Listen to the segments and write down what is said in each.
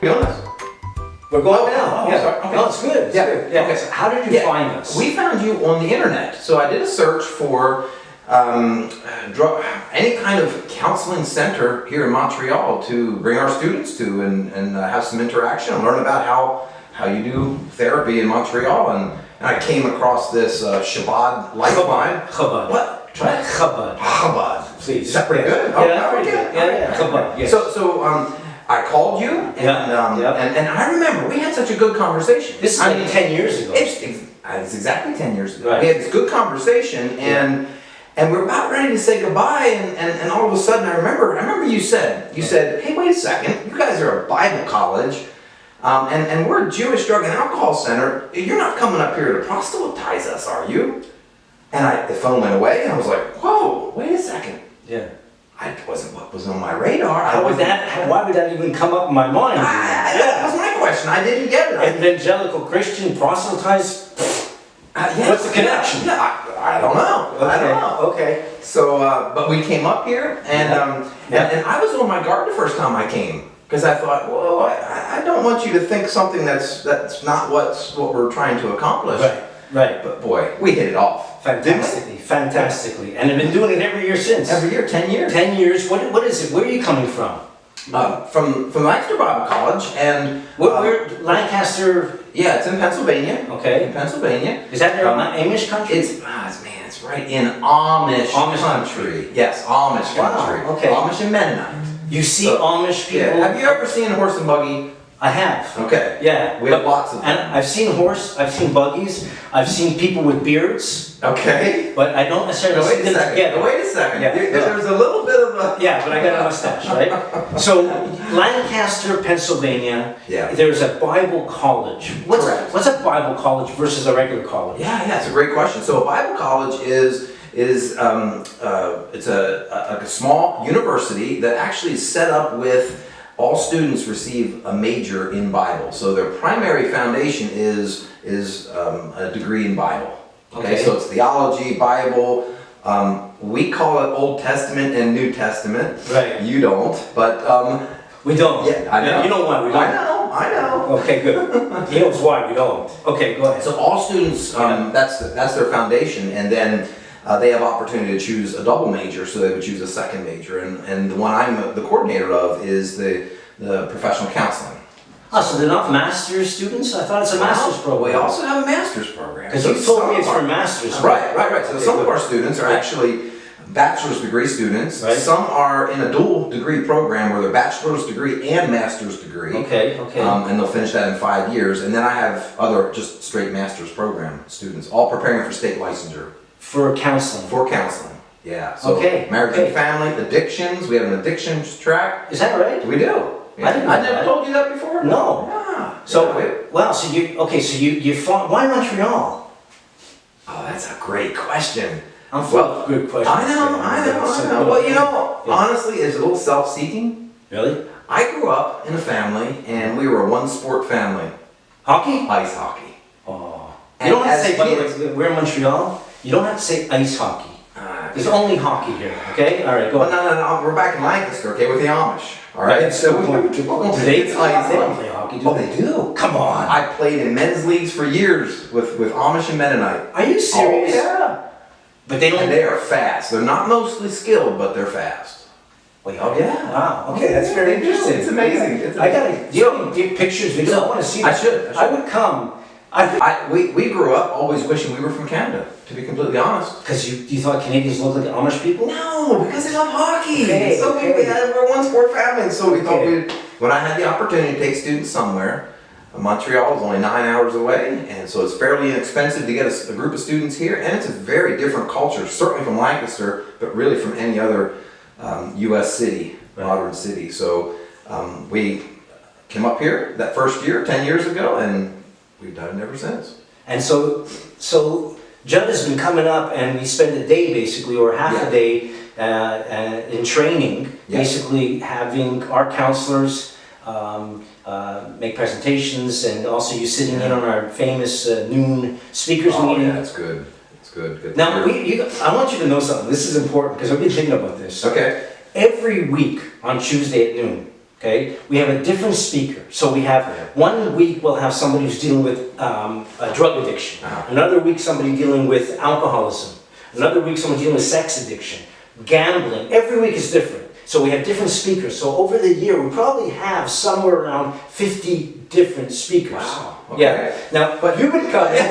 be honest. We're going now. Oh, Yeah. sorry. Okay. No, it's good. It's good. Yeah. Okay. So how did you find us? We found you on the internet. So I did a search for any kind of counseling center here in Montreal to bring our students to and have some interaction and learn about how you do therapy in Montreal. And I came across this Chabad Lifeline. Chabad. What? Try Chabad. Chabad. Please. Is that pretty good? Yeah, that's pretty good. Yeah. Chabad. Yes. So I called you, and I remember we had such a good conversation. This is like 10 years ago. It's exactly 10 years ago. Right. We had this good conversation, and we're about ready to say goodbye, and all of a sudden I remember you said, hey, wait a second, you guys are a Bible college, and we're a Jewish drug and alcohol center. You're not coming up here to proselytize us, are you? And the phone went away, and I was like, whoa, wait a second. Yeah. I wasn't what was on my radar. Why would that even come up in my mind? That was my question. I didn't get it. Evangelical Christian proselytize? What's the connection? Yeah, I don't know. Okay. I don't know. Okay. So, but we came up here, and I was on my guard the first time I came, because I thought, well, I don't want you to think something that's not what we're trying to accomplish. Right. But boy, we hit it off. Fantastically. And I've been doing it every year since. Every year, 10 years. 10 years. What is it? Where are you coming from? From Lancaster Bible College, and where Lancaster? Yeah, it's in Pennsylvania. Okay. In Pennsylvania. Is that their Amish country? It's right in Amish country. Yes, Amish country. Okay. Amish and Mennonite. You see Amish people. Yeah. Have you ever seen a horse and buggy? I have. Okay. Yeah. We have lots of them. And I've seen buggies, I've seen people with beards. Okay. But I don't necessarily see them together. Wait a second. Yeah. There's a little bit of a... Yeah, but I got a mustache, right? So, Lancaster, Pennsylvania, yeah. There's a Bible college. What's a Bible college versus a regular college? Yeah, it's a great question. So a Bible college is it's a small university that actually is set up with all students receive a major in Bible. So their primary foundation is a degree in Bible. Okay, so it's theology, Bible. We call it Old Testament and New Testament. Right. You don't, but we don't. Yeah, I know. You know why we don't. I know. Okay, good. He knows why we don't. Okay, go ahead. So all students, that's their foundation, and then they have opportunity to choose a double major, so they would choose a second major, and the one I'm the coordinator of is the professional counseling. Oh, so they're not master's students? I thought it's a master's program. We also have a master's program. Because you told me it's for master's. Right. So some of our students are actually bachelor's degree students. Right. Some are in a dual degree program where they're bachelor's degree and master's degree. Okay. And they'll finish that in 5 years. And then I have other just straight master's program students, all preparing for state licensure. For counseling? For counseling, yeah. So marriage and family, addictions, we have an addictions track. Is that right? We do. Yeah. I never told you that before? No. Yeah. So, you fought, why Montreal? Oh, that's a great question. I'm full of good questions. I know. Well, honestly, it's a little self-seeking. Really? I grew up in a family, and we were a one-sport family. Hockey? Ice hockey. Oh. You don't have to say, by the way, we're in Montreal, you don't have to say ice hockey. There's only hockey here, okay? All right, go on. No, we're back in Lancaster, okay, with the Amish. All right, so do they don't play hockey, do they? They do. Come on. I played in men's leagues for years with Amish and Mennonite. Are you serious? Oh, yeah. But they don't. And they are fast. They're not mostly skilled, but they're fast. Wait, oh yeah. Wow. Okay, that's very interesting. It's amazing. I gotta. You know, get pictures. Videos. I want to see. I should. I would come. We grew up always wishing we were from Canada, to be completely honest. Because you thought Canadians looked like Amish people? No, because they love hockey. Okay, we're one sport family, and so we thought when I had the opportunity to take students somewhere, Montreal is only 9 hours away, and so it's fairly inexpensive to get a group of students here, and it's a very different culture, certainly from Lancaster, but really from any other U.S. city, modern city. So we came up here that first year, 10 years ago, and we've done it ever since. And so Judd has been coming up, and we spend a day basically, or half a day in training, basically having our counselors make presentations, and also you sitting in on our famous noon speakers meeting. Yeah, that's good. It's good. Now, I want you to know something. This is important because I've been thinking about this. Okay. Every week on Tuesday at noon, Okay, we have a different speaker. So we have, one week we'll have somebody who's dealing with a drug addiction. Another week somebody dealing with alcoholism. Another week someone dealing with sex addiction, gambling. Every week is different. So we have different speakers. So over the year, we probably have somewhere around 50 different speakers. Wow. Okay. Yeah. Now, but you would come in.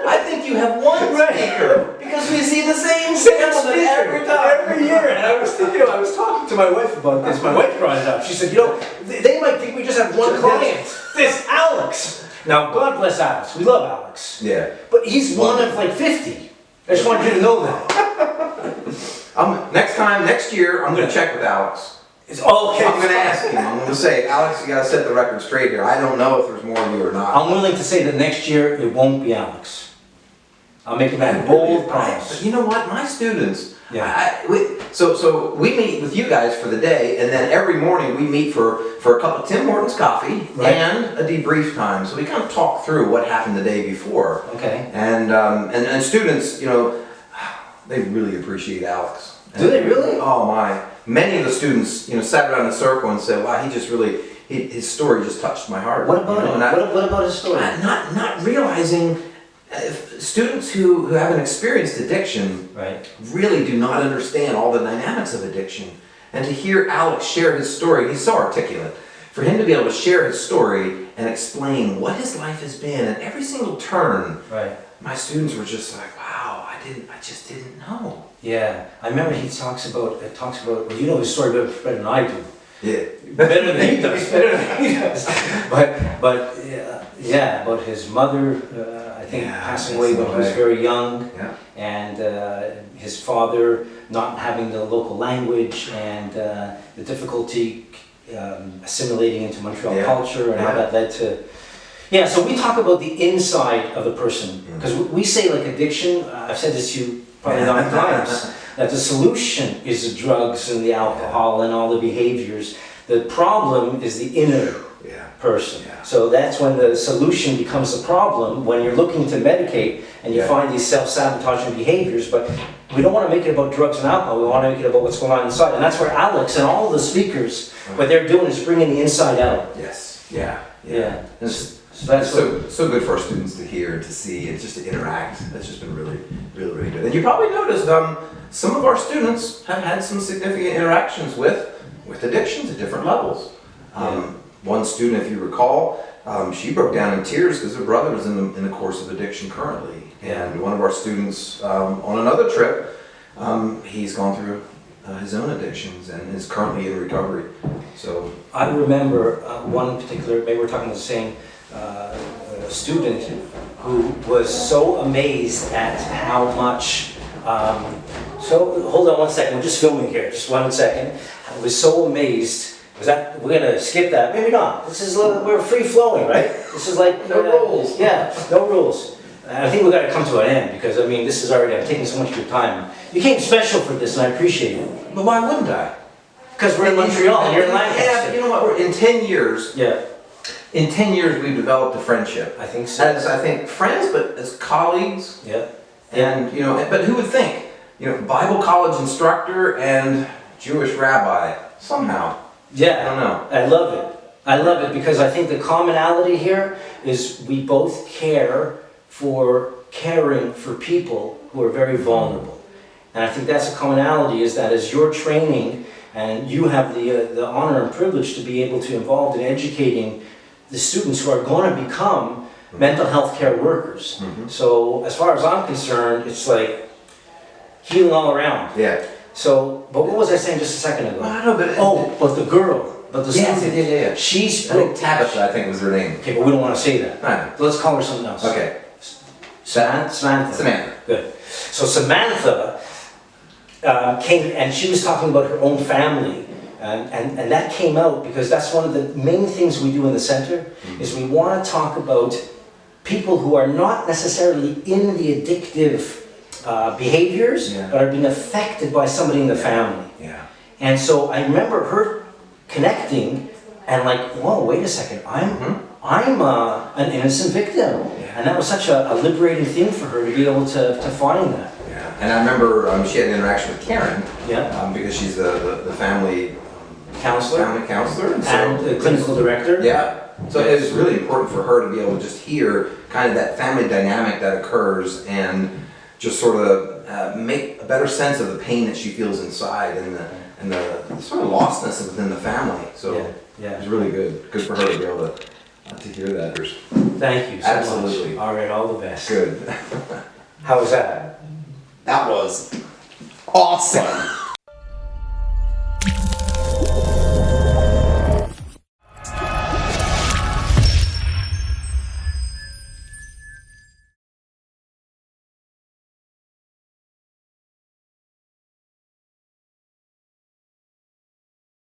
I think you have one speaker because we see the same gentleman every time. Every year. And I was thinking, I was talking to my wife about this. My wife brought it up. She said, they might think we just have one client. This Alex. Now, God bless Alex. We love Alex. Yeah. But he's one of like 50. I just wanted you to know that. Next year, I'm going to check with Alex. It's okay. I'm going to ask him. I'm going to say, Alex, you got to set the record straight here. I don't know if there's more of you or not. I'm willing to say that next year it won't be Alex. I'll make that bold promise. But you know what? My students, Yeah. so we meet with you guys for the day, and then every morning we meet for a cup of Tim Hortons coffee and a debrief time. So we kind of talk through what happened the day before. Okay. And students, they really appreciate Alex. Do they really? Oh my! Many of the students, sat around in a circle and said, "Wow, he just really, his story just touched my heart." What about it? What about his story? Not realizing, students who haven't experienced addiction really do not understand all the dynamics of addiction. And to hear Alex share his story, he's so articulate. For him to be able to share his story and explain what his life has been at every single turn, my students were just like, "Wow, I just didn't know." Yeah, I remember he talks about, well, you know his story better than I do. Yeah. Better than he does, But yeah, about his mother, I think passing away when he was very young, and his father not having the local language, and the difficulty assimilating into Montreal culture, and how that led to... Yeah, so we talk about the inside of the person, because we say like addiction, I've said this to you probably 9 times, that the solution is the drugs and the alcohol and all the behaviors. The problem is the inner person. So that's when the solution becomes the problem, when you're looking to medicate and you find these self-sabotaging behaviors, but we don't want to make it about drugs and alcohol, we want to make it about what's going on inside. And that's where Alex and all the speakers, what they're doing is bringing the inside out. Yes. So that's so good for our students to hear and to see and just to interact. That's just been really, really, really good. And you probably noticed some of our students have had some significant interactions with addictions at different levels. One student, if you recall, she broke down in tears because her brother was in the course of addiction currently. And one of our students on another trip, he's gone through his own addictions and is currently in recovery. So I remember one particular, maybe we're talking the same student who was so amazed at how much, so hold on one second, we're just filming here, just 1 second. I was so amazed, we're gonna skip that, maybe not, this is, we're free flowing, right? This is like, no rules. Yeah, no rules. I think we gotta come to an end, because I mean, this is already, I'm taking so much of your time. You came special for this and I appreciate it. But why wouldn't I? Because we're in Montreal and you're in Lancaster. Yeah, but you know what, we're in 10 years. In 10 years, we've developed a friendship. I think so. As, I think, friends, but as colleagues. And, but who would think? Bible college instructor and Jewish rabbi, somehow. I don't know. I love it. I love it because I think the commonality here is we both care for caring for people who are very vulnerable. And I think that's a commonality, is that as you're training and you have the honor and privilege to be able to involve in educating the students who are going to become mental health care workers. So as far as I'm concerned, it's like healing all around. So, but what was I saying just a second ago? I don't know, but... but the girl, but the student. She's... Tabitha, I think was her name. Okay, but we don't want to say that. I know. Let's call her something else. Okay. Samantha. Good. So Samantha came, and she was talking about her own family. And that came out because that's one of the main things we do in the center, is we want to talk about people who are not necessarily in the addictive behaviors, but are being affected by somebody in the family. And so I remember her connecting and like, whoa, wait a second, I'm an innocent victim. And that was such a liberating thing for her to be able to find that. And I remember she had an interaction with Karen, because she's the family counselor. Family counselor. And a clinical director. Yeah. So it was really important for her to be able to just hear kind of that family dynamic that occurs and just sort of make a better sense of the pain that she feels inside and the sort of lostness within the family. So it was really good. Good for her to be able to hear that. Thank you so Absolutely. much. All right, all the best. Good. How was that? That was awesome.